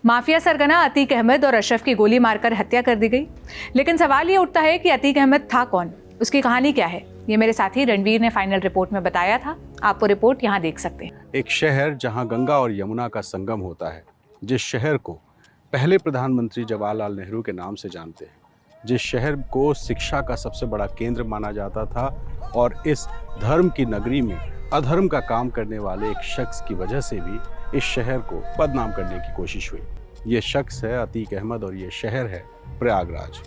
Mafia सरगना अतीक अहमद और अशरफ की गोली मारकर हत्या कर दी गई। लेकिन सवाल ये उठता है कि अतीक अहमद था कौन, उसकी कहानी क्या है। ये मेरे साथी रणवीर ने फाइनल रिपोर्ट में बताया था। आप वो रिपोर्ट यहाँ देख सकते हैं। एक शहर जहाँ गंगा और यमुना का संगम होता है, जिस शहर को पहले प्रधानमंत्री जवाहरलाल नेहरू के नाम से जानते हैं, जिस शहर को शिक्षा का सबसे बड़ा केंद्र माना जाता था, और इस धर्म की नगरी में अधर्म का काम करने वाले एक शख्स की वजह से भी इस शहर को बदनाम करने की कोशिश हुई। ये शख्स है अतीक अहमद और ये शहर है प्रयागराज।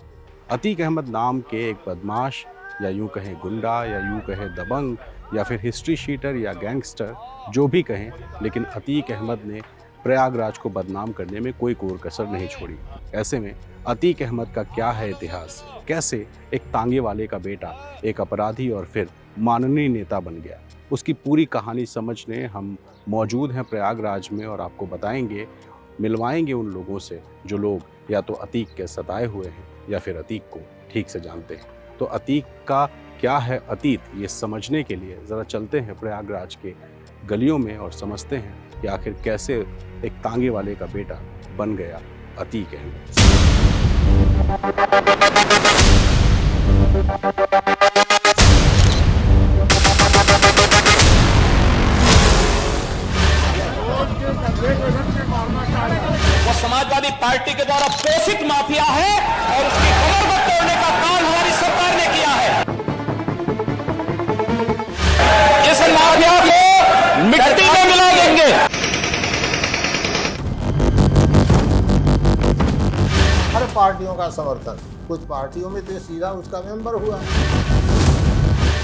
अतीक अहमद नाम के एक बदमाश, या यूं कहें गुंडा, या यूं कहें दबंग, या फिर हिस्ट्री शीटर या गैंगस्टर, जो भी कहें, लेकिन अतीक अहमद ने प्रयागराज को बदनाम करने में कोई कोर कसर नहीं छोड़ी। ऐसे में अतीक अहमद का क्या है इतिहास, कैसे एक तांगे वाले का बेटा एक अपराधी और फिर माननीय नेता बन गया, उसकी पूरी कहानी समझने हम मौजूद हैं प्रयागराज में और आपको बताएंगे, मिलवाएंगे उन लोगों से जो लोग या तो अतीक के सताए हुए हैं या फिर अतीक को ठीक से जानते हैं। तो अतीक का क्या है अतीत, ये समझने के लिए ज़रा चलते हैं प्रयागराज के गलियों में और समझते हैं कि आखिर कैसे एक तांगे वाले का बेटा बन गया अतीक अहमद। वो समाजवादी पार्टी के द्वारा पोषित माफिया है और उसकी कमर को तोड़ने का काम हमारी सरकार ने किया है। इस माफिया को मिट्टी में मिला देंगे। हर पार्टियों का समर्थन, कुछ पार्टियों में तो सीधा उसका मेंबर हुआ,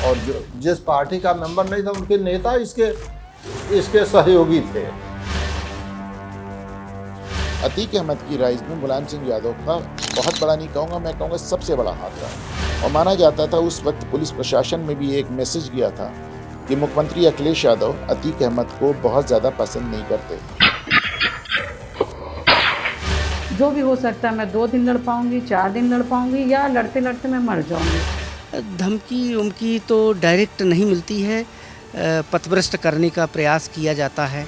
और जो जिस पार्टी का मेंबर नहीं था उनके नेता इसके सहयोगी थे। अतीक अहमद की राइज में मुलायम सिंह यादव का बहुत बड़ा नहीं कहूँगा, मैं कहूँगा सबसे बड़ा हाथ रहा। और माना जाता था उस वक्त पुलिस प्रशासन में भी एक मैसेज गया था कि मुख्यमंत्री अखिलेश यादव अतीक अहमद को बहुत ज़्यादा पसंद नहीं करते। जो भी हो सकता है, मैं 2 दिन लड़ पाऊंगी, 4 दिन लड़ पाऊंगी, या लड़ते लड़ते मैं मर जाऊंगी। धमकी उमकी तो डायरेक्ट नहीं मिलती है, पथभ्रष्ट करने का प्रयास किया जाता है।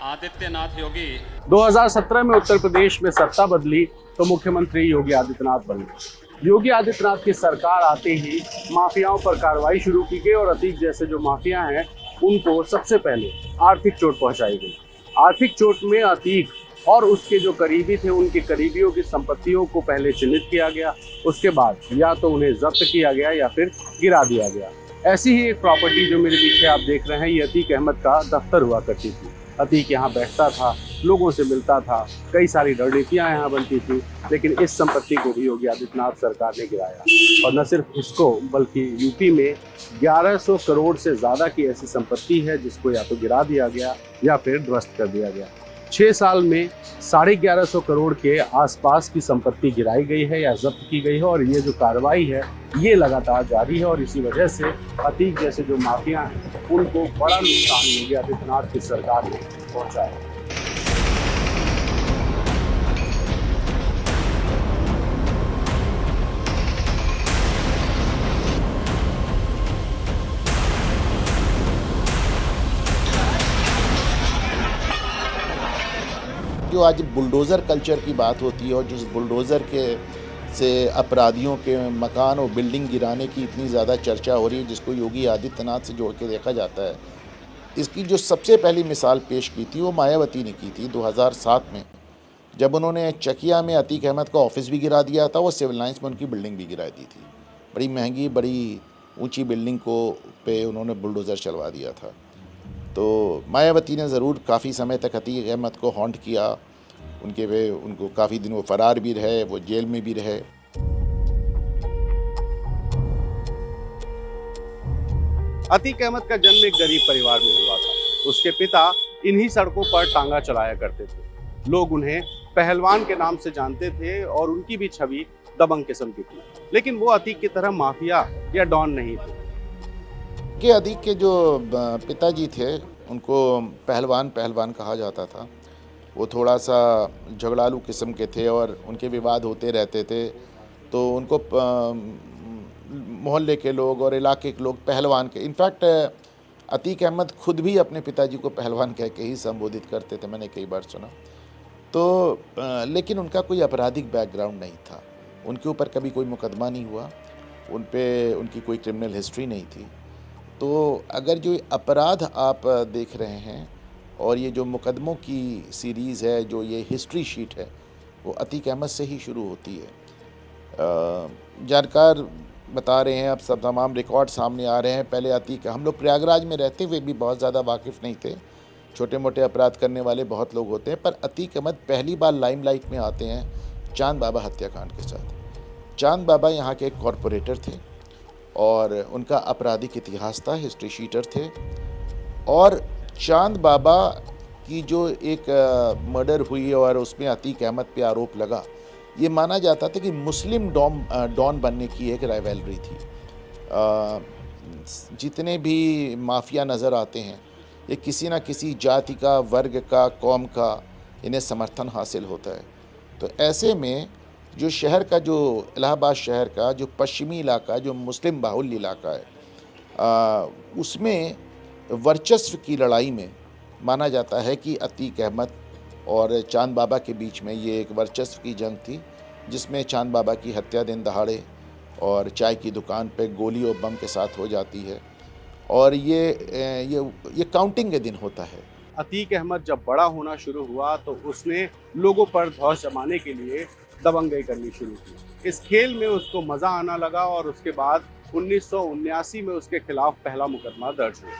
आदित्यनाथ योगी 2017 में उत्तर प्रदेश में सत्ता बदली तो मुख्यमंत्री योगी आदित्यनाथ बन गए। योगी आदित्यनाथ की सरकार आते ही माफियाओं पर कार्रवाई शुरू की गई और अतीक जैसे जो माफिया हैं उनको सबसे पहले आर्थिक चोट पहुंचाई गई। आर्थिक चोट में अतीक और उसके जो करीबी थे उनके करीबियों की संपत्तियों को पहले चिन्हित किया गया, उसके बाद या तो उन्हें जब्त किया गया या फिर गिरा दिया गया। ऐसी ही एक प्रॉपर्टी जो मेरे पीछे आप देख रहे हैं, ये अतीक अहमद का दफ्तर हुआ करती थी। अतीक यहाँ बैठता था, लोगों से मिलता था, कई सारी रणनीतियाँ यहाँ बनती थी, लेकिन इस संपत्ति को भी योगी आदित्यनाथ सरकार ने गिराया। और न सिर्फ इसको बल्कि यूपी में 1100 करोड़ से ज़्यादा की ऐसी संपत्ति है जिसको या तो गिरा दिया गया या फिर ध्वस्त कर दिया गया। 6 साल में 1150 करोड़ के आसपास की संपत्ति गिराई गई है या जब्त की गई है, और ये जो कार्रवाई है ये लगातार जारी है। और इसी वजह से अतीक जैसे जो माफिया हैं उनको बड़ा नुकसान योगी आदित्यनाथ की सरकार ने पहुंचा है। जो आज बुलडोज़र कल्चर की बात होती है और जिस बुलडोज़र के से अपराधियों के मकान और बिल्डिंग गिराने की इतनी ज़्यादा चर्चा हो रही है, जिसको योगी आदित्यनाथ से जोड़ के देखा जाता है, इसकी जो सबसे पहली मिसाल पेश की थी वो मायावती ने की थी 2007 में, जब उन्होंने चकिया में अतीक अहमद का ऑफिस भी गिरा दिया था, वो सिविल लाइन्स में उनकी बिल्डिंग भी गिरा दी थी। बड़ी महंगी, बड़ी ऊँची बिल्डिंग को पे उन्होंने बुलडोज़र चलवा दिया था। तो मायावती ने ज़रूर काफ़ी समय तक अतीक अहमद को हॉन्ट किया, उनको काफ़ी दिन वो फरार भी रहे, वो जेल में भी रहे। अतीक अहमद का जन्म एक गरीब परिवार में हुआ था। उसके पिता इन्हीं सड़कों पर टांगा चलाया करते थे। लोग उन्हें पहलवान के नाम से जानते थे और उनकी भी छवि दबंग किस्म की थी, लेकिन वो अतीक की तरह माफिया या डॉन नहीं थे। कि अतीक के जो पिताजी थे उनको पहलवान कहा जाता था। वो थोड़ा सा झगड़ालू किस्म के थे और उनके विवाद होते रहते थे। तो उनको मोहल्ले के लोग और इलाके के लोग पहलवान के, इनफैक्ट अतीक अहमद खुद भी अपने पिताजी को पहलवान कह के ही संबोधित करते थे, मैंने कई बार सुना। तो लेकिन उनका कोई आपराधिक बैकग्राउंड नहीं था, उनके ऊपर कभी कोई मुकदमा नहीं हुआ, उन पे उनकी कोई क्रिमिनल हिस्ट्री नहीं थी। तो अगर जो अपराध आप देख रहे हैं और ये जो मुकदमों की सीरीज़ है, जो ये हिस्ट्री शीट है, वो अतीक अहमद से ही शुरू होती है। जानकार बता रहे हैं, अब सब तमाम रिकॉर्ड सामने आ रहे हैं। पहले अतीक, हम लोग प्रयागराज में रहते हुए भी बहुत ज़्यादा वाकिफ़ नहीं थे, छोटे मोटे अपराध करने वाले बहुत लोग होते हैं, पर अतीक अहमद पहली बार लाइमलाइट में आते हैं चांद बाबा हत्याकांड के साथ। चांद बाबा यहाँ के एक कॉरपोरेटर थे और उनका आपराधिक इतिहास था, हिस्ट्री शीटर थे। और चांद बाबा की जो एक मर्डर हुई और उसमें अतीक अहमद पे आरोप लगा, ये माना जाता था कि मुस्लिम डॉन बनने की एक राइवलरी थी। जितने भी माफिया नज़र आते हैं, ये किसी न किसी जाति का, वर्ग का, कौम का इन्हें समर्थन हासिल होता है। तो ऐसे में जो शहर का, जो इलाहाबाद शहर का जो पश्चिमी इलाका, जो मुस्लिम बाहुल्य इलाका है, उसमें वर्चस्व की लड़ाई में माना जाता है कि अतीक अहमद और चांद बाबा के बीच में ये एक वर्चस्व की जंग थी, जिसमें चांद बाबा की हत्या दिन दहाड़े और चाय की दुकान पे गोली और बम के साथ हो जाती है। और ये काउंटिंग के दिन होता है। अतीक अहमद जब बड़ा होना शुरू हुआ तो उसने लोगों पर धौंस जमाने के लिए दबंगई करनी शुरू की। इस खेल में उसको मज़ा आना लगा और उसके बाद 1979 में उसके खिलाफ पहला मुकदमा दर्ज हुआ।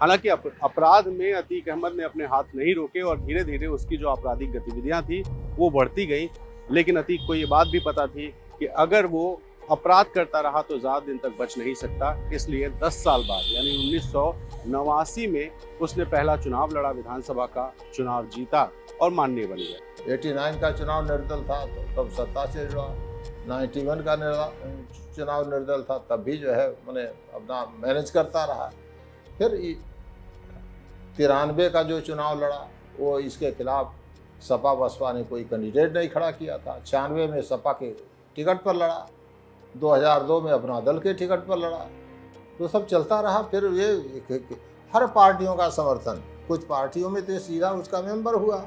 हालांकि अपराध में अतीक अहमद ने अपने हाथ नहीं रोके और धीरे धीरे उसकी जो आपराधिक गतिविधियां थी वो बढ़ती गई। लेकिन अतीक को ये बात भी पता थी कि अगर वो अपराध करता रहा तो ज़्यादा दिन तक बच नहीं सकता। इसलिए 10 साल बाद यानी 1989 में उसने पहला चुनाव लड़ा, विधानसभा का चुनाव जीता और माननीय बन गया। 89 का चुनाव निर्दल था तो तब सत्ता से जुड़ा, 91 का चुनाव निर्दल था तब भी जो है मैंने अपना मैनेज करता रहा। फिर 93 का जो चुनाव लड़ा वो इसके खिलाफ सपा बसपा ने कोई कैंडिडेट नहीं खड़ा किया था। 96 में सपा के टिकट पर लड़ा, 2002 में अपना दल के टिकट पर लड़ा, तो सब चलता रहा। फिर ये हर पार्टियों का समर्थन, कुछ पार्टियों में तो सीधा उसका मेंबर हुआ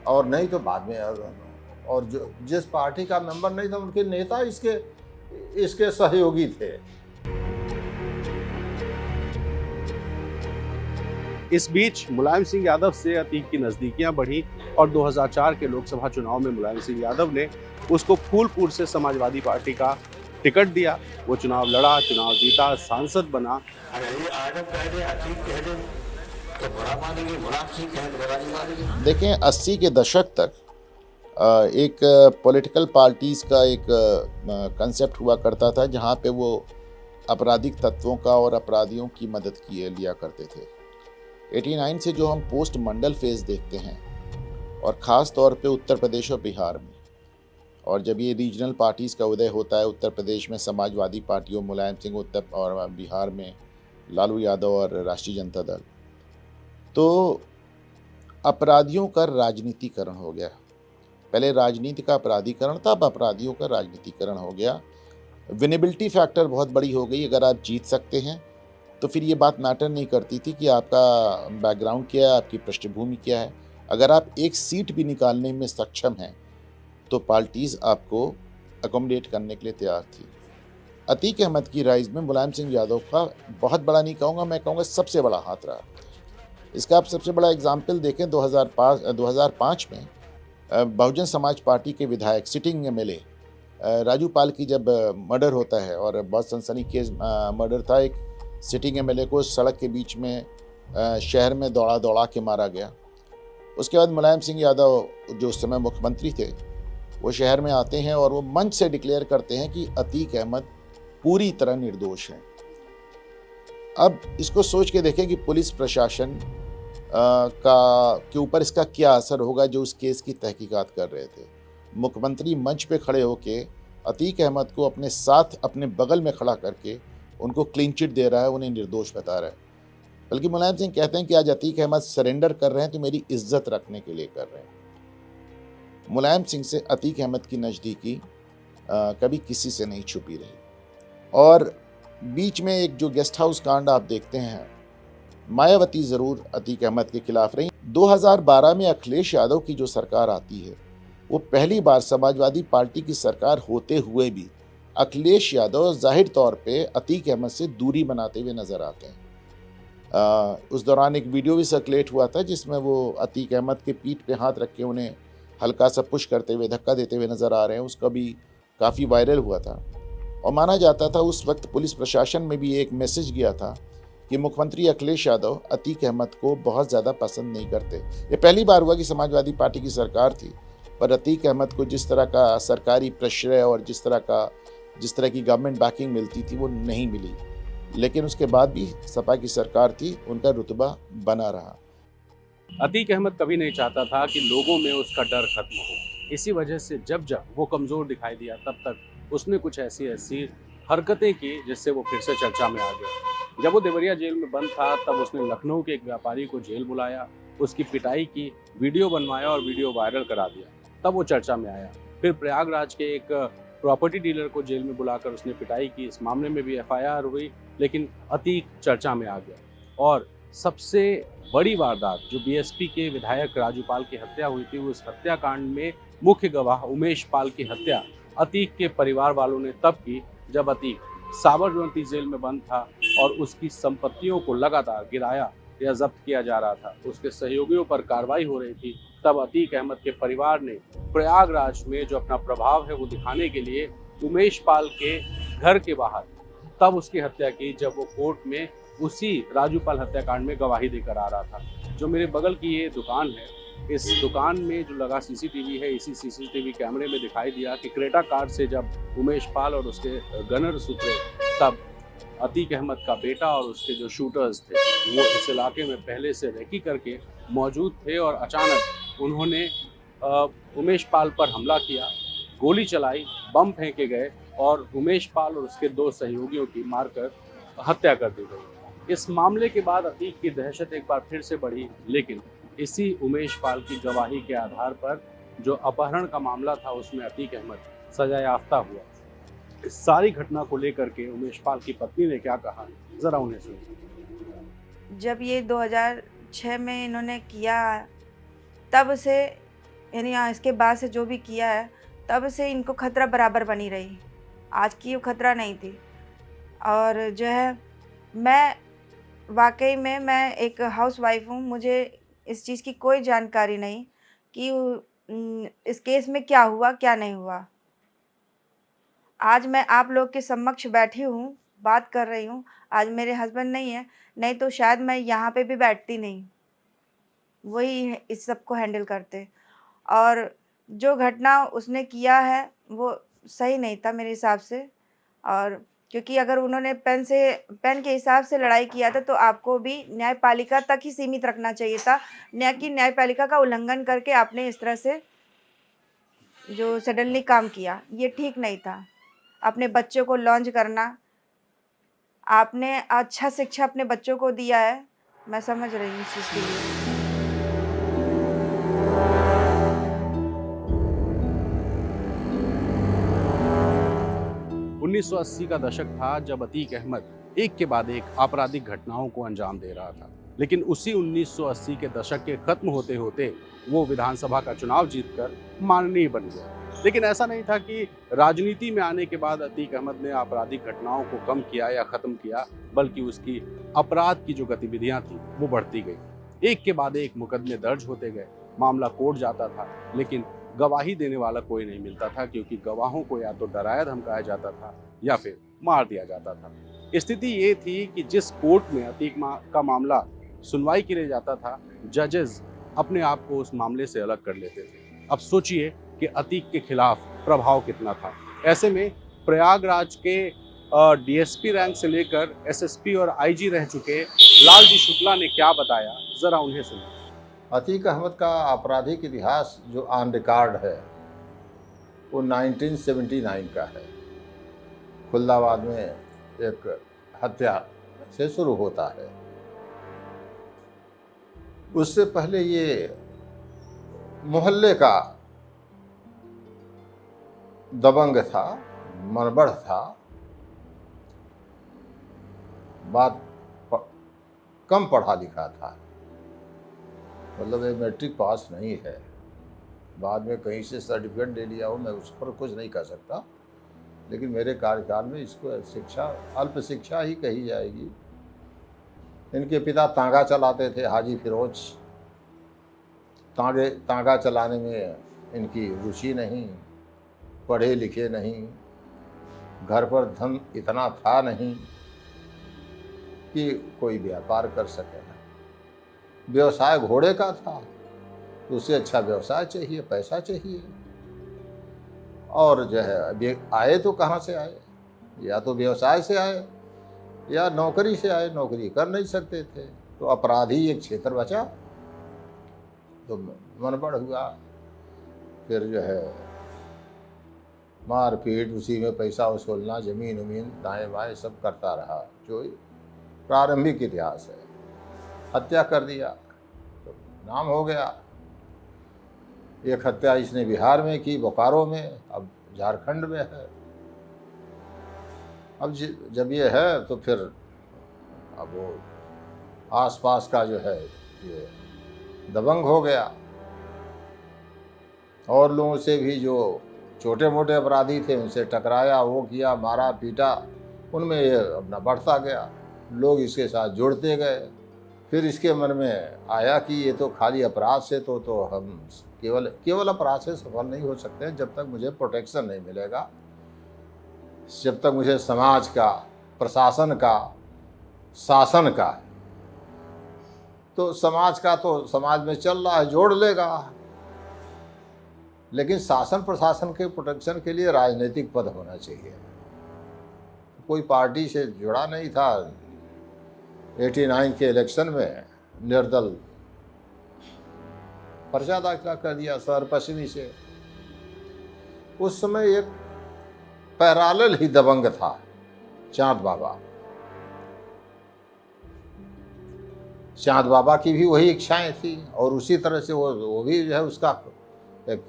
और नहीं तो बाद में, और जो जिस पार्टी का मेंबर नहीं था उनके नेता इसके सहयोगी थे। इस बीच मुलायम सिंह यादव से अतीक की नज़दीकियां बढ़ी और 2004 के लोकसभा चुनाव में मुलायम सिंह यादव ने उसको फूलपुर से समाजवादी पार्टी का टिकट दिया। वो चुनाव लड़ा, चुनाव जीता, सांसद बना। देखें, 80 के दशक तक एक पॉलिटिकल पार्टीज़ का एक कंसेप्ट हुआ करता था जहाँ पे वो आपराधिक तत्वों का और अपराधियों की मदद लिया करते थे। 89 से जो हम पोस्ट मंडल फेज़ देखते हैं और ख़ास तौर पे उत्तर प्रदेश और बिहार में, और जब ये रीजनल पार्टीज़ का उदय होता है, उत्तर प्रदेश में समाजवादी पार्टियों, मुलायम सिंह, और बिहार में लालू यादव और राष्ट्रीय जनता दल, तो अपराधियों का राजनीतिकरण हो गया। पहले राजनीति का अपराधीकरण था, अब अपराधियों का राजनीतिकरण हो गया। विनेबिलिटी फैक्टर बहुत बड़ी हो गई। अगर आप जीत सकते हैं तो फिर ये बात मैटर नहीं करती थी कि आपका बैकग्राउंड क्या है, आपकी पृष्ठभूमि क्या है। अगर आप एक सीट भी निकालने में सक्षम हैं तो पार्टीज़ आपको अकोमोडेट करने के लिए तैयार थी। अतीक अहमद की राइज में मुलायम सिंह यादव का बहुत बड़ा नहीं कहूँगा, मैं कहूँगा सबसे बड़ा हाथ रहा। इसका आप सबसे बड़ा एग्जाम्पल देखें, 2005 में बहुजन समाज पार्टी के विधायक, सिटिंग MLA राजू पाल की जब मर्डर होता है, और बहुत सनसनीखेज मर्डर था, एक सिटिंग MLA को सड़क के बीच में शहर में दौड़ा के मारा गया। उसके बाद मुलायम सिंह यादव जो उस समय मुख्यमंत्री थे, वो शहर में आते हैं और वो मंच से डिक्लेयर करते हैं कि अतीक अहमद पूरी तरह निर्दोष हैं। अब इसको सोच के देखें कि पुलिस प्रशासन के ऊपर इसका क्या असर होगा जो उस केस की तहकीकात कर रहे थे। मुख्यमंत्री मंच पे खड़े होके अतीक अहमद को अपने साथ, अपने बगल में खड़ा करके उनको क्लीन चिट दे रहा है, उन्हें निर्दोष बता रहा है। बल्कि मुलायम सिंह कहते हैं कि आज अतीक अहमद सरेंडर कर रहे हैं तो मेरी इज्जत रखने के लिए कर रहे हैं। मुलायम सिंह से अतीक अहमद की नज़दीकी कभी किसी से नहीं छुपी रही। और बीच में एक जो गेस्ट हाउस कांड आप देखते हैं, मायावती ज़रूर अतीक अहमद के खिलाफ रही। 2012 में अखिलेश यादव की जो सरकार आती है, वो पहली बार समाजवादी पार्टी की सरकार होते हुए भी अखिलेश यादव जाहिर तौर पे अतीक अहमद से दूरी बनाते हुए नज़र आते हैं। उस दौरान एक वीडियो भी सर्कुलेट हुआ था जिसमें वो अतीक अहमद के पीठ पे हाथ रख के उन्हें हल्का सा पुश करते हुए, धक्का देते हुए नज़र आ रहे हैं। उसका भी काफ़ी वायरल हुआ था और माना जाता था उस वक्त पुलिस प्रशासन में भी एक मैसेज गया था कि मुख्यमंत्री अखिलेश यादव अतीक अहमद को बहुत ज़्यादा पसंद नहीं करते। ये पहली बार हुआ कि समाजवादी पार्टी की सरकार थी पर अतीक अहमद को जिस तरह का सरकारी प्रश्रय और जिस तरह की गवर्नमेंट बैकिंग मिलती थी वो नहीं मिली। लेकिन उसके बाद भी सपा की सरकार थी, उनका रुतबा बना रहा। अतीक अहमद कभी नहीं चाहता था कि लोगों में उसका डर खत्म हो। इसी वजह से जब जब वो कमज़ोर दिखाई दिया तब तक उसने कुछ ऐसी हरकतें की जिससे वो फिर से चर्चा में आ गया। जब वो देवरिया जेल में बंद था तब उसने लखनऊ के एक व्यापारी को जेल बुलाया, उसकी पिटाई की, वीडियो बनवाया और वीडियो वायरल करा दिया, तब वो चर्चा में आया। फिर प्रयागराज के एक प्रॉपर्टी डीलर को जेल में बुलाकर उसने पिटाई की, इस मामले में भी FIR हुई, लेकिन अतीक चर्चा में आ गया। और सबसे बड़ी वारदात जो BSP के विधायक राजू पाल की हत्या हुई थी, उस हत्याकांड में मुख्य गवाह उमेश पाल की हत्या अतीक के परिवार वालों ने तब की जब अतीक साबरमती जेल में बंद था और उसकी संपत्तियों को लगातार गिराया या जब्त किया जा रहा था, उसके सहयोगियों पर कार्रवाई हो रही थी। तब अतीक अहमद के परिवार ने प्रयागराज में जो अपना प्रभाव है वो दिखाने के लिए उमेश पाल के घर के बाहर तब उसकी हत्या की जब वो कोर्ट में उसी राजू पाल हत्याकांड में गवाही देकर आ रहा था। जो मेरे बगल की ये दुकान है, इस दुकान में जो लगा CCTV है, इसी CCTV कैमरे में दिखाई दिया कि क्रेटा कार से जब उमेश पाल और उसके गनर्स उतरे तब अतीक अहमद का बेटा और उसके जो शूटर्स थे वो इस इलाके में पहले से रेकी करके मौजूद थे और अचानक उन्होंने उमेश पाल पर हमला किया, गोली चलाई, बम फेंके गए और उमेश पाल और उसके 2 सहयोगियों की मारकर हत्या कर दी गई। इस मामले के बाद अतीक की दहशत एक बार फिर से बढ़ी, लेकिन इसी उमेश पाल की गवाही के आधार पर जो अपहरण का मामला था उसमें अतीक अहमद सजायाफ्ता हुआ। इस सारी घटना को लेकर के उमेश पाल की पत्नी ने क्या कहा, जरा उन्हें सुनिए। जब ये 2006 में इन्होंने किया, तब से यानी इसके बाद से जो भी किया है तब से इनको खतरा बराबर बनी रही। आज की वो खतरा नहीं थी। और जो है मैं वाकई में मैं एक हाउसवाइफ हूँ, मुझे इस चीज़ की कोई जानकारी नहीं कि इस केस में क्या हुआ क्या नहीं हुआ। आज मैं आप लोग के समक्ष बैठी हूँ, बात कर रही हूँ। आज मेरे हस्बैंड नहीं है, नहीं तो शायद मैं यहाँ पे भी बैठती नहीं, वही इस सब को हैंडल करते। और जो घटना उसने किया है वो सही नहीं था मेरे हिसाब से। और क्योंकि अगर उन्होंने पेन के हिसाब से लड़ाई किया था तो आपको भी न्यायपालिका तक ही सीमित रखना चाहिए था, न कि न्यायपालिका का उल्लंघन करके आपने इस तरह से जो सडनली काम किया, ये ठीक नहीं था। अपने बच्चों को लॉन्च करना, आपने अच्छा शिक्षा अपने बच्चों को दिया है, मैं समझ रही हूँ इस चीज़ के लिए। 1980 का दशक था जब अतीक अहमद एक के बाद एक आपराधिक घटनाओं को अंजाम दे रहा था। लेकिन उसी 1980 के दशक के खत्म होते होते वो विधानसभा का चुनाव जीतकर माननीय बन गया। लेकिन ऐसा नहीं था कि राजनीति में आने के बाद अतीक अहमद ने आपराधिक घटनाओं को कम किया या खत्म किया, बल्कि उसकी अपराध की जो गतिविधियां थी वो बढ़ती गई। एक के बाद एक मुकदमे दर्ज होते गए, मामला कोर्ट जाता था, लेकिन गवाही देने वाला कोई नहीं मिलता था, क्योंकि गवाहों को या तो डराया धमकाया जाता था या फिर मार दिया जाता था। स्थिति ये थी कि जिस कोर्ट में अतीक का मामला सुनवाई के लिए जाता था, जजेस अपने आप को उस मामले से अलग कर लेते थे। अब सोचिए कि अतीक के खिलाफ प्रभाव कितना था। ऐसे में प्रयागराज के DSP रैंक से लेकर SSP और IG रह चुके लालजी शुक्ला ने क्या बताया, जरा उन्हें सुनिए। अतीक अहमद का आपराधिक इतिहास जो ऑन रिकॉर्ड है वो 1979 का है। खुलदाबाद में एक हत्या से शुरू होता है। उससे पहले ये मोहल्ले का दबंग था, मनबड़ था, कम पढ़ा लिखा था, मतलब ये मैट्रिक पास नहीं है, बाद में कहीं से सर्टिफिकेट ले लिया हो, मैं उस पर कुछ नहीं कह सकता, लेकिन मेरे कार्यकाल में इसको शिक्षा अल्प शिक्षा ही कही जाएगी। इनके पिता तांगा चलाते थे, हाजी फिरोज। तांगा चलाने में इनकी रुचि नहीं, पढ़े लिखे नहीं, घर पर धन इतना था नहीं कि कोई व्यापार कर सके। व्यवसाय घोड़े का था, तो उससे अच्छा व्यवसाय चाहिए, पैसा चाहिए। और जो है अभी आए तो कहाँ से आए, या तो व्यवसाय से आए या नौकरी से आए, नौकरी कर नहीं सकते थे, तो अपराधी एक क्षेत्र बचा, तो मनबड़ हुआ। फिर जो है मारपीट, उसी में पैसा वसूलना, ज़मीन उमीन दाएँ बाएँ सब करता रहा, जो प्रारंभिक इतिहास है। हत्या कर दिया तो नाम हो गया। एक हत्या इसने बिहार में की, बोकारो में, अब झारखंड में है। अब जब ये है तो फिर अब वो आसपास का जो है ये दबंग हो गया, और लोगों से भी जो छोटे मोटे अपराधी थे उनसे टकराया, वो किया, मारा पीटा, उनमें ये अपना बढ़ता गया, लोग इसके साथ जुड़ते गए। फिर इसके मन में आया कि ये तो खाली अपराध से तो हम केवल अपराध से सफल नहीं हो सकते, जब तक मुझे प्रोटेक्शन नहीं मिलेगा, जब तक मुझे समाज का, प्रशासन का, शासन का, तो समाज का तो समाज में चल रहा है, जोड़ लेगा, लेकिन शासन प्रशासन के प्रोटेक्शन के लिए राजनीतिक पद होना चाहिए। कोई पार्टी से जुड़ा नहीं था। 89 के इलेक्शन में निर्दल पर्चा दाखिला कर दिया शहर पश्चिमी से। उस समय एक पैरालल ही दबंग था, चांद बाबा। चांद बाबा की भी वही इच्छाएं थी, और उसी तरह से वो भी जो है उसका एक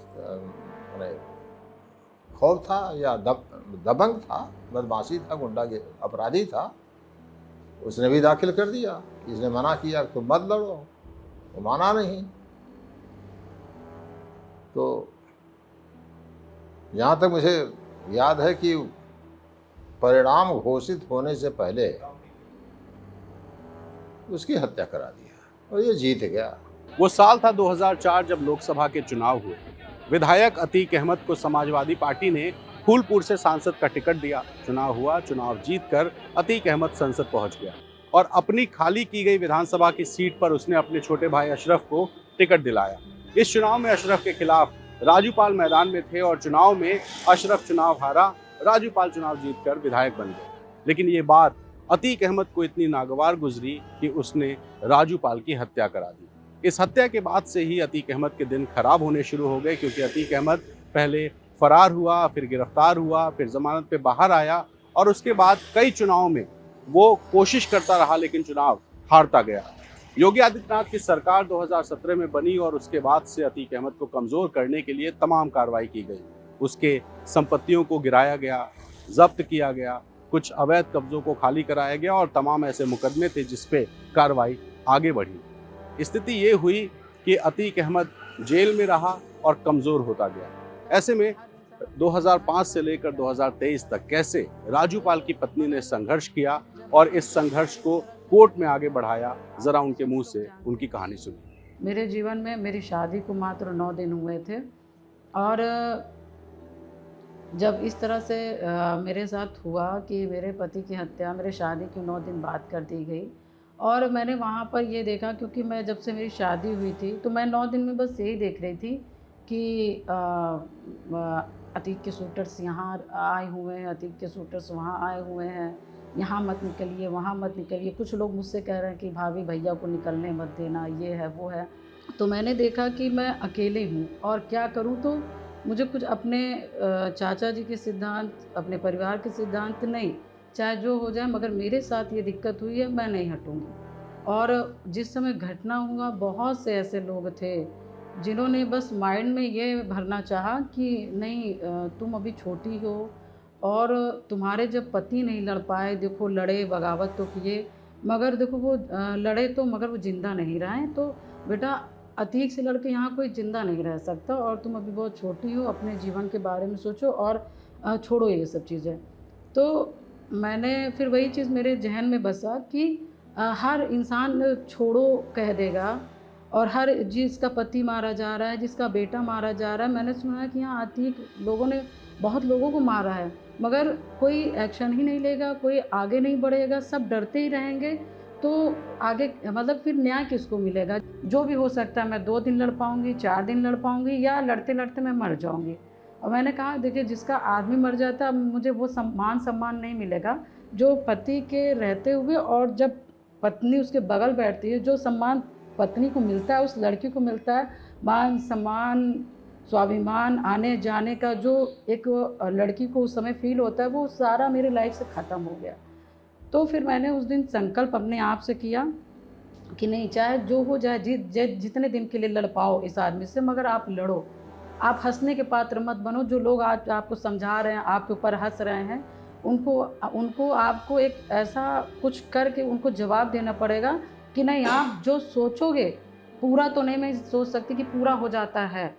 खौफ था, या दबंग था, बदमाशी था, गुंडा अपराधी था। उसने भी दाखिल कर दिया। इसने मना किया तो मत लड़ो, वो माना नहीं। तो यहाँ तक मुझे याद है कि परिणाम घोषित होने से पहले उसकी हत्या करा दिया, और ये जीत गया। वो साल था 2004 जब लोकसभा के चुनाव हुए। विधायक अतीक अहमद को समाजवादी पार्टी ने फूलपुर से सांसद का टिकट दिया। चुनाव हुआ, चुनाव जीतकर अतीक अहमद संसद पहुंच गया, और अपनी खाली की गई विधानसभा की सीट पर उसने अपने छोटे भाई अशरफ को टिकट दिलाया। इस चुनाव में अशरफ के खिलाफ राजूपाल मैदान में थे, और चुनाव में अशरफ चुनाव हारा, राजूपाल चुनाव जीतकर विधायक बन गए। लेकिन ये बात अतीक अहमद को इतनी नागवार गुजरी कि उसने राजूपाल की हत्या करा दी। इस हत्या के बाद से ही अतीक अहमद के दिन खराब होने शुरू हो गए, क्योंकि अतीक अहमद पहले फरार हुआ, फिर गिरफ्तार हुआ, फिर जमानत पे बाहर आया, और उसके बाद कई चुनाव में वो कोशिश करता रहा, लेकिन चुनाव हारता गया। योगी आदित्यनाथ की सरकार 2017 में बनी, और उसके बाद से अतीक अहमद को कमज़ोर करने के लिए तमाम कार्रवाई की गई। उसके संपत्तियों को गिराया गया, जब्त किया गया, कुछ अवैध कब्जों को खाली कराया गया, और तमाम ऐसे मुकदमे थे जिस पे कार्रवाई आगे बढ़ी। स्थिति ये हुई कि अतीक अहमद जेल में रहा और कमज़ोर होता गया। ऐसे में 2005 से लेकर 2023 तक कैसे राजूपाल की पत्नी ने संघर्ष किया और इस संघर्ष को कोर्ट में आगे बढ़ाया, जरा उनके मुंह से उनकी कहानी सुनिए। मेरे जीवन में मेरी शादी को मात्र 9 दिन हुए थे, और जब इस तरह से मेरे साथ हुआ कि मेरे पति की हत्या मेरे शादी के 9 दिन बाद कर दी गई, और मैंने वहाँ पर ये देखा, क्योंकि मैं जब से मेरी शादी हुई थी तो मैं 9 दिन में बस यही देख रही थी कि अतीक के शूटर्स यहाँ आए हुए हैं, अतीक के शूटर्स वहाँ आए हुए हैं, यहाँ मत निकलिए, वहाँ मत निकलिए। कुछ लोग मुझसे कह रहे हैं कि भाभी भैया को निकलने मत देना, ये है वो है। तो मैंने देखा कि मैं अकेले हूँ और क्या करूँ, तो मुझे कुछ अपने चाचा जी के सिद्धांत, अपने परिवार के सिद्धांत नहीं, चाहे जो हो जाए, मगर मेरे साथ ये दिक्कत हुई है, मैं नहीं हटूँगी। और जिस समय घटना हुआ बहुत से ऐसे लोग थे जिन्होंने बस माइंड में ये भरना चाहा कि नहीं तुम अभी छोटी हो और तुम्हारे जब पति नहीं लड़ पाए, देखो लड़े बगावत तो किए, मगर देखो वो लड़े तो मगर वो ज़िंदा नहीं रहे। तो बेटा अतीक से लड़के यहाँ कोई ज़िंदा नहीं रह सकता और तुम अभी बहुत छोटी हो, अपने जीवन के बारे में सोचो और छोड़ो ये सब चीज़ें। तो मैंने फिर वही चीज़ मेरे जहन में बसा कि हर इंसान छोड़ो कह देगा और हर जिसका पति मारा जा रहा है, जिसका बेटा मारा जा रहा है। मैंने सुना है कि यहाँ अतीक लोगों ने बहुत लोगों को मारा है, मगर कोई एक्शन ही नहीं लेगा, कोई आगे नहीं बढ़ेगा, सब डरते ही रहेंगे। तो आगे मतलब फिर न्याय किसको मिलेगा? जो भी हो सकता है, मैं 2 दिन लड़ पाऊँगी, 4 दिन लड़ पाऊँगी या लड़ते लड़ते मैं मर जाऊँगी। और मैंने कहा देखिए, जिसका आदमी मर जाता है मुझे वो सम्मान नहीं मिलेगा जो पति के रहते हुए और जब पत्नी उसके बगल बैठती है, जो सम्मान पत्नी को मिलता है उस लड़की को मिलता है, मान सम्मान स्वाभिमान आने जाने का जो एक लड़की को उस समय फील होता है, वो सारा मेरे लाइफ से ख़त्म हो गया। तो फिर मैंने उस दिन संकल्प अपने आप से किया कि नहीं, चाहे जो हो जाए, जितने दिन के लिए लड़ पाओ इस आदमी से, मगर आप लड़ो। आप हंसने के पात्र मत बनो। जो लोग आज आपको समझा रहे हैं, आपके ऊपर हंस रहे हैं, उनको आपको एक ऐसा कुछ करके उनको जवाब देना पड़ेगा कि नहीं, आप जो सोचोगे पूरा तो नहीं मैं सोच सकती कि पूरा हो जाता है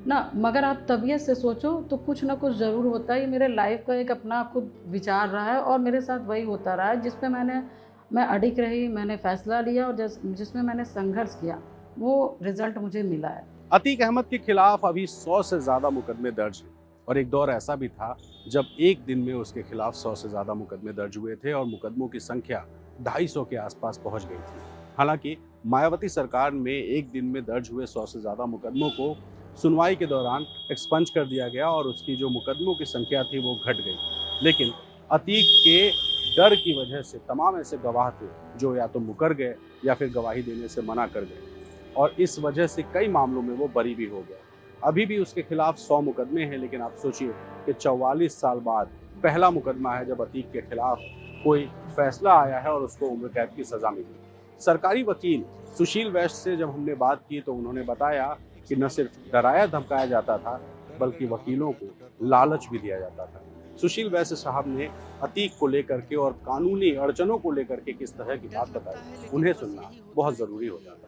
ना, मगर आप तबीयत से सोचो तो कुछ ना कुछ ज़रूर होता है। ये मेरे लाइफ का एक अपना खुद विचार रहा है और मेरे साथ वही होता रहा है, जिस पे मैं अडिग रही, मैंने फ़ैसला लिया और जिसमें मैंने संघर्ष किया, वो रिज़ल्ट मुझे मिला है। अतीक अहमद के खिलाफ अभी 100 से ज़्यादा मुकदमे दर्ज हैं और एक दौर ऐसा भी था जब एक दिन में उसके खिलाफ 100 से ज़्यादा मुकदमे दर्ज हुए थे और मुकदमों की संख्या 250 के आसपास पहुंच गई थी। हालांकि मायावती सरकार में एक दिन में दर्ज हुए 100 से ज़्यादा मुकदमों को सुनवाई के दौरान एक्सपंज कर दिया गया और उसकी जो मुकदमों की संख्या थी वो घट गई। लेकिन अतीक के डर की वजह से तमाम ऐसे गवाह थे जो या तो मुकर गए या फिर गवाही देने से मना कर गए और इस वजह से कई मामलों में वो बरी भी हो गया। अभी भी उसके खिलाफ 100 मुकदमे हैं, लेकिन आप सोचिए कि 44 साल बाद पहला मुकदमा है जब अतीक के खिलाफ कोई फैसला आया है और उसको उम्र कैद की सज़ा मिली। सरकारी वकील सुशील वैश्य से जब हमने बात की तो उन्होंने बताया कि न सिर्फ डराया धमकाया जाता था बल्कि वकीलों को लालच भी दिया जाता था। सुशील वैश्य साहब ने अतीक को लेकर के और कानूनी अड़चनों को लेकर के किस तरह की बात बताई, उन्हें सुनना बहुत ज़रूरी हो जाता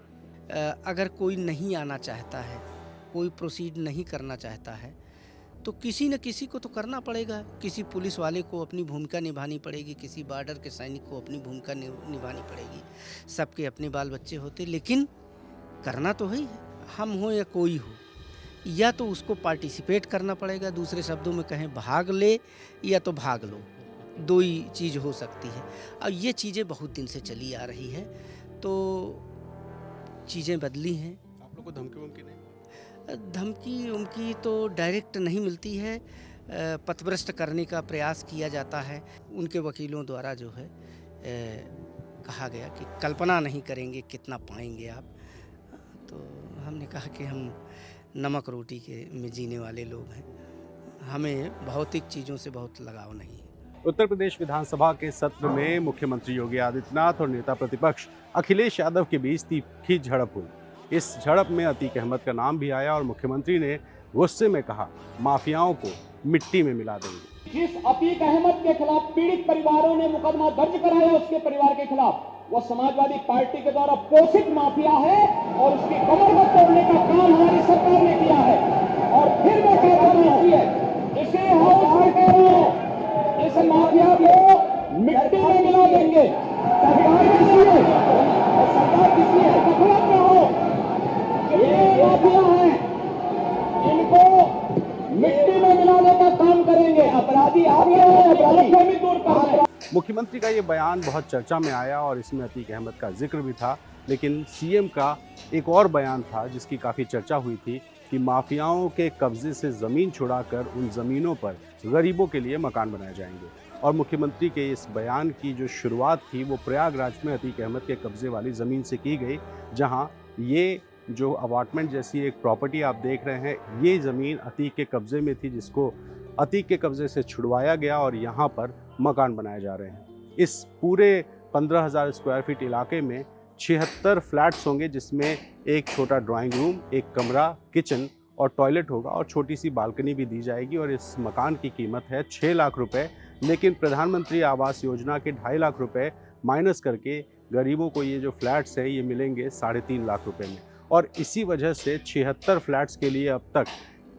है। अगर कोई नहीं आना चाहता है, कोई प्रोसीड नहीं करना चाहता है, तो किसी न किसी को तो करना पड़ेगा। किसी पुलिस वाले को अपनी भूमिका निभानी पड़ेगी, किसी बॉर्डर के सैनिक को अपनी भूमिका निभानी पड़ेगी। सबके अपने बाल बच्चे होते, लेकिन करना तो ही है। हम हो या कोई हो, या तो उसको पार्टिसिपेट करना पड़ेगा, दूसरे शब्दों में कहें भाग ले या तो भाग लो, दो ही चीज़ हो सकती है। और ये चीज़ें बहुत दिन से चली आ रही है, तो चीज़ें बदली हैं। आप लोग को धमकी वमकी नहीं? धमकी उमकी तो डायरेक्ट नहीं मिलती है, पथभ्रष्ट करने का प्रयास किया जाता है। उनके वकीलों द्वारा जो है कहा गया कि कल्पना नहीं करेंगे कितना पाएंगे आप। तो हमने कहा कि हम नमक रोटी के में जीने वाले लोग हैं, हमें भौतिक चीज़ों से बहुत लगाव नहीं है। उत्तर प्रदेश विधानसभा के सत्र में मुख्यमंत्री योगी आदित्यनाथ और नेता प्रतिपक्ष अखिलेश यादव के बीच तीखी झड़प हुई। इस झड़प में अतीक अहमद का नाम भी आया और मुख्यमंत्री ने गुस्से में कहा, माफियाओं को मिट्टी में मिला देंगे। जिस अतीक अहमद के खिलाफ पीड़ित परिवारों ने मुकदमा दर्ज कराया, उसके परिवार के खिलाफ, वो समाजवादी पार्टी के द्वारा पोषित माफिया है और उसकी कमर को तोड़ने का काम हमारी सरकार ने किया है। और फिर मैं कहता हूं, इसे हम इस माफिया को मिट्टी में मिला देंगे। सरकार किसी है, सरकार किसी है, गफलत में हो, ये माफिया है, इनको मिट्टी में मिलाने का काम करेंगे। अपराधी आप अपराधी दूर कर। मुख्यमंत्री का ये बयान बहुत चर्चा में आया और इसमें अतीक अहमद का जिक्र भी था, लेकिन सीएम का एक और बयान था जिसकी काफ़ी चर्चा हुई थी कि माफियाओं के कब्जे से ज़मीन छुड़ाकर उन ज़मीनों पर गरीबों के लिए मकान बनाए जाएंगे। और मुख्यमंत्री के इस बयान की जो शुरुआत थी वो प्रयागराज में अतीक अहमद के कब्जे वाली ज़मीन से की गई, जहाँ ये जो अपार्टमेंट जैसी एक प्रॉपर्टी आप देख रहे हैं, ये ज़मीन अतीक के कब्जे में थी, जिसको अतीक के कब्जे से छुड़वाया गया और यहाँ पर मकान बनाए जा रहे हैं। इस पूरे 15,000 स्क्वायर फीट इलाके में 76 फ्लैट्स होंगे, जिसमें एक छोटा ड्राइंग रूम, एक कमरा, किचन और टॉयलेट होगा और छोटी सी बालकनी भी दी जाएगी। और इस मकान की कीमत है 6 लाख रुपए, लेकिन प्रधानमंत्री आवास योजना के 2.5 लाख रुपए माइनस करके गरीबों को ये जो फ्लैट्स है ये मिलेंगे 3.5 लाख रुपए में। और इसी वजह से 76 फ्लैट्स के लिए अब तक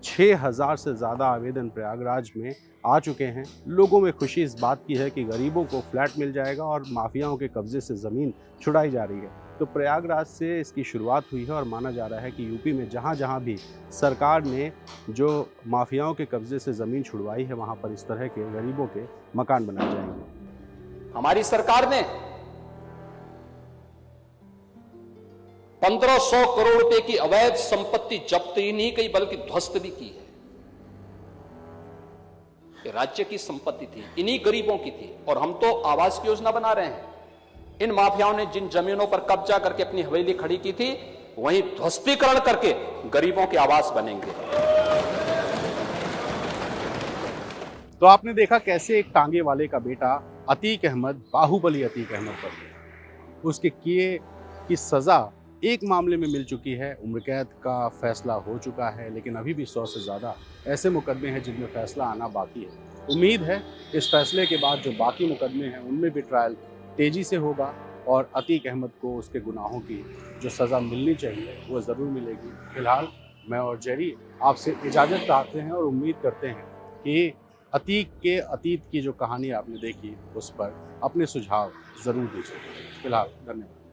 6000 से ज़्यादा आवेदन प्रयागराज में आ चुके हैं। लोगों में खुशी इस बात की है कि गरीबों को फ्लैट मिल जाएगा और माफियाओं के कब्जे से ज़मीन छुड़ाई जा रही है। तो प्रयागराज से इसकी शुरुआत हुई है और माना जा रहा है कि यूपी में जहाँ जहाँ भी सरकार ने जो माफियाओं के कब्जे से ज़मीन छुड़वाई है, वहाँ पर इस तरह के गरीबों के मकान बनाए जाएंगे। हमारी सरकार ने 1500 करोड़ रुपए की अवैध संपत्ति जब्त ही नहीं की बल्कि ध्वस्त भी की है। ये राज्य की संपत्ति थी, इन्हीं गरीबों की थी, और हम तो आवास की योजना बना रहे हैं। इन माफियाओं ने जिन जमीनों पर कब्जा करके अपनी हवेली खड़ी की थी, वहीं ध्वस्तीकरण करके गरीबों के आवास बनेंगे। तो आपने देखा कैसे एक टांगे वाले का बेटा अतीक अहमद, बाहुबली अतीक अहमद पर गया। उसके किए की सजा एक मामले में मिल चुकी है, उम्र कैद का फैसला हो चुका है, लेकिन अभी भी 100 से ज़्यादा ऐसे मुकदमे हैं जिनमें फैसला आना बाकी है। उम्मीद है इस फैसले के बाद जो बाकी मुकदमे हैं उनमें भी ट्रायल तेज़ी से होगा और अतीक अहमद को उसके गुनाहों की जो सज़ा मिलनी चाहिए वो ज़रूर मिलेगी। फिलहाल मैं और जेरी आपसे इजाज़त चाहते हैं और उम्मीद करते हैं कि अतीक के अतीत की जो कहानी आपने देखी उस पर अपने सुझाव ज़रूर दीजिए। फिलहाल धन्यवाद।